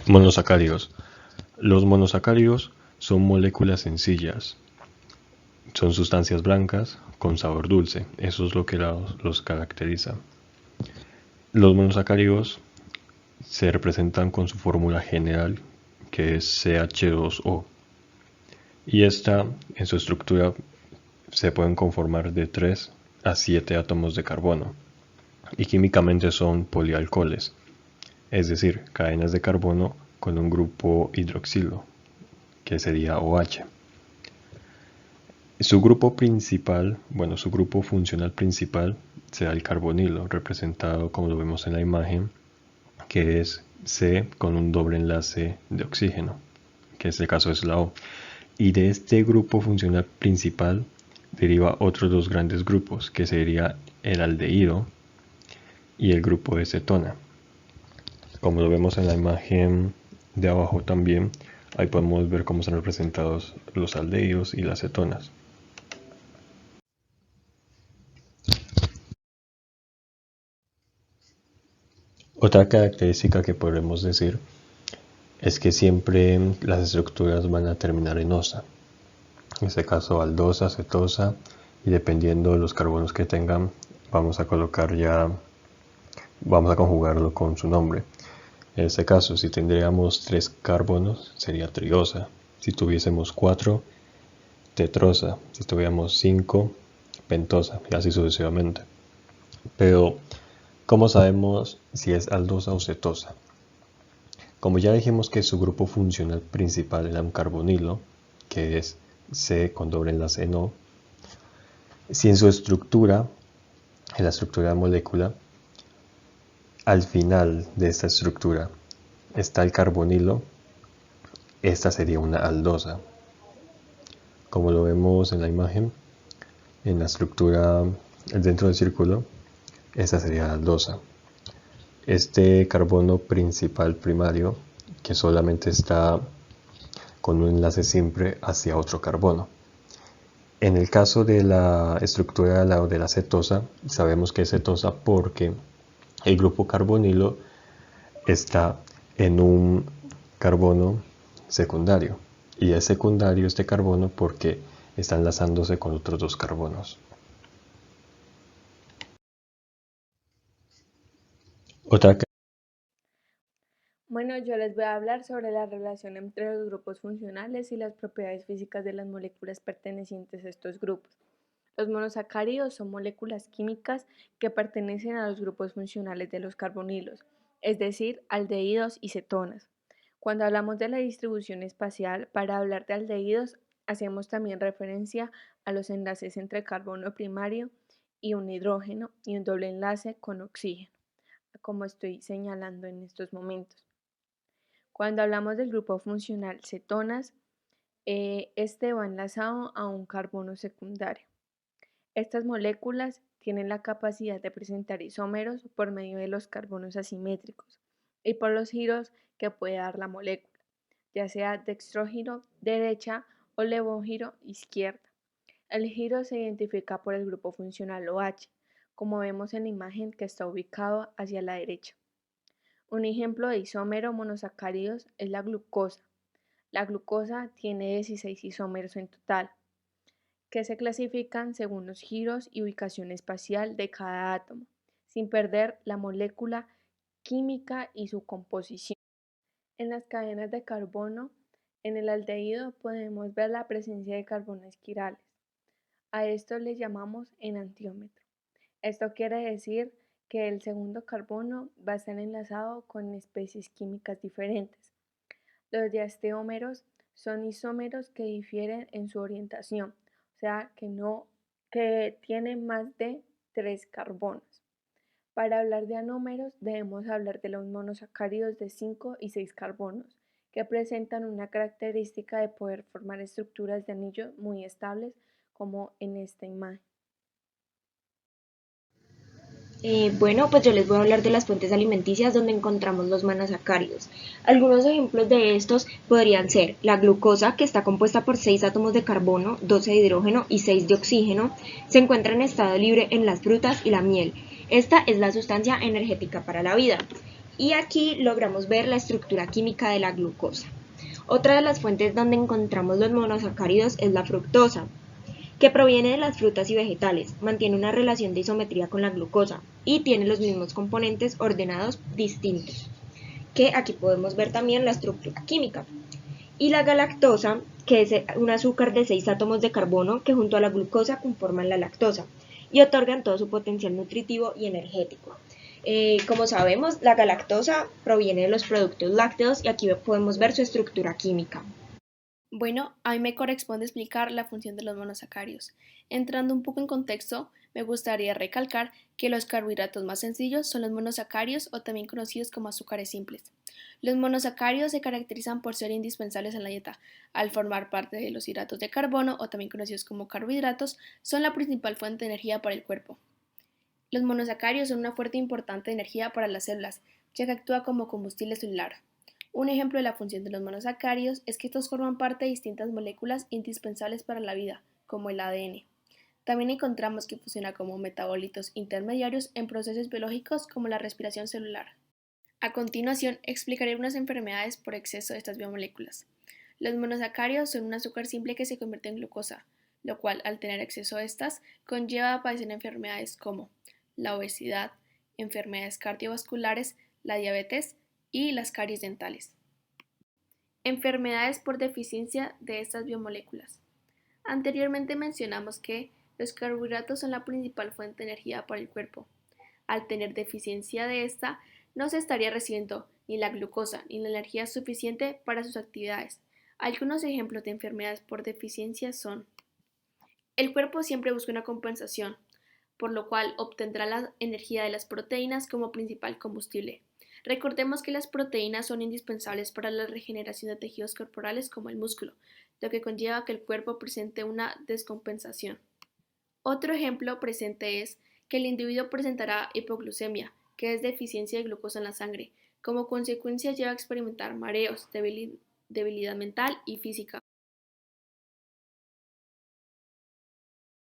Monosacáridos. Los monosacáridos son moléculas sencillas. Son sustancias blancas con sabor dulce. Eso es lo que los caracteriza. Los monosacáridos se representan con su fórmula general, que es CH2O. Y esta, en su estructura, se pueden conformar de 3 a 7 átomos de carbono. Y químicamente son polialcoholes, es decir, cadenas de carbono con un grupo hidroxilo, que sería OH. Su grupo principal, su grupo funcional principal será el carbonilo, representado como lo vemos en la imagen, que es C con un doble enlace de oxígeno, que en este caso es la O. Y de este grupo funcional principal deriva otros dos grandes grupos, que sería el aldehído y el grupo de cetona. Como lo vemos en la imagen de abajo también, ahí podemos ver cómo están representados los aldehídos y las cetonas. Otra característica que podemos decir es que siempre las estructuras van a terminar en osa. En este caso aldosa, cetosa, y dependiendo de los carbonos que tengan, vamos a conjugarlo con su nombre. En este caso, si tendríamos 3 carbonos, sería triosa. Si tuviésemos 4, tetrosa. Si tuviéramos 5, pentosa, y así sucesivamente. Pero, ¿cómo sabemos si es aldosa o cetosa? Como ya dijimos que su grupo funcional principal era un carbonilo, que es C con doble enlace NO, si en su estructura, en la estructura de la molécula, al final de esta estructura está el carbonilo, esta sería una aldosa. Como lo vemos en la imagen, en la estructura dentro del círculo, esta sería la aldosa. Este carbono principal primario, que solamente está con un enlace simple hacia otro carbono. En el caso de la estructura de la cetosa, sabemos que es cetosa porque el grupo carbonilo está en un carbono secundario. Y es secundario este carbono porque está enlazándose con otros dos carbonos. Bueno, yo les voy a hablar sobre la relación entre los grupos funcionales y las propiedades físicas de las moléculas pertenecientes a estos grupos. Los monosacáridos son moléculas químicas que pertenecen a los grupos funcionales de los carbonilos, es decir, aldehídos y cetonas. Cuando hablamos de la distribución espacial, para hablar de aldehídos, hacemos también referencia a los enlaces entre carbono primario y un hidrógeno y un doble enlace con oxígeno, como estoy señalando en estos momentos. Cuando hablamos del grupo funcional cetonas, este va enlazado a un carbono secundario. Estas moléculas tienen la capacidad de presentar isómeros por medio de los carbonos asimétricos y por los giros que puede dar la molécula, ya sea dextrógiro derecha o levógiro izquierda. El giro se identifica por el grupo funcional OH, como vemos en la imagen que está ubicado hacia la derecha. Un ejemplo de isómero monosacáridos es la glucosa. La glucosa tiene 16 isómeros en total, que se clasifican según los giros y ubicación espacial de cada átomo, sin perder la molécula química y su composición. En las cadenas de carbono, en el aldehído podemos ver la presencia de carbonos quirales. A esto le llamamos enantiómetro. Esto quiere decir que el segundo carbono va a estar enlazado con especies químicas diferentes. Los diasteómeros son isómeros que difieren en su orientación, o sea que tienen más de 3 carbonos. Para hablar de anómeros debemos hablar de los monosacáridos de 5 y 6 carbonos, que presentan una característica de poder formar estructuras de anillo muy estables, como en esta imagen. Bueno, pues yo les voy a hablar de las fuentes alimenticias donde encontramos los monosacáridos. Algunos ejemplos de estos podrían ser la glucosa, que está compuesta por 6 átomos de carbono, 12 de hidrógeno y 6 de oxígeno. Se encuentra en estado libre en las frutas y la miel. Esta es la sustancia energética para la vida. Y aquí logramos ver la estructura química de la glucosa. Otra de las fuentes donde encontramos los monosacáridos es la fructosa, que proviene de las frutas y vegetales, mantiene una relación de isometría con la glucosa y tiene los mismos componentes ordenados distintos, que aquí podemos ver también la estructura química. Y la galactosa, que es un azúcar de 6 átomos de carbono que junto a la glucosa conforman la lactosa y otorgan todo su potencial nutritivo y energético. Como sabemos, la galactosa proviene de los productos lácteos y aquí podemos ver su estructura química. Bueno, a mí me corresponde explicar la función de los monosacáridos. Entrando un poco en contexto, me gustaría recalcar que los carbohidratos más sencillos son los monosacáridos o también conocidos como azúcares simples. Los monosacáridos se caracterizan por ser indispensables en la dieta, al formar parte de los hidratos de carbono o también conocidos como carbohidratos, son la principal fuente de energía para el cuerpo. Los monosacáridos son una fuente importante de energía para las células, ya que actúa como combustible celular. Un ejemplo de la función de los monosacáridos es que estos forman parte de distintas moléculas indispensables para la vida, como el ADN. También encontramos que funciona como metabolitos intermediarios en procesos biológicos como la respiración celular. A continuación, explicaré unas enfermedades por exceso de estas biomoléculas. Los monosacáridos son un azúcar simple que se convierte en glucosa, lo cual, al tener exceso de estas, conlleva a padecer enfermedades como la obesidad, enfermedades cardiovasculares, la diabetes y las caries dentales. Enfermedades por deficiencia de estas biomoléculas. Anteriormente mencionamos que los carbohidratos son la principal fuente de energía para el cuerpo. Al tener deficiencia de esta, no se estaría recibiendo ni la glucosa ni la energía suficiente para sus actividades. Algunos ejemplos de enfermedades por deficiencia son: el cuerpo siempre busca una compensación, por lo cual obtendrá la energía de las proteínas como principal combustible. Recordemos que las proteínas son indispensables para la regeneración de tejidos corporales como el músculo, lo que conlleva que el cuerpo presente una descompensación. Otro ejemplo presente es que el individuo presentará hipoglucemia, que es deficiencia de glucosa en la sangre. Como consecuencia lleva a experimentar mareos, debilidad mental y física.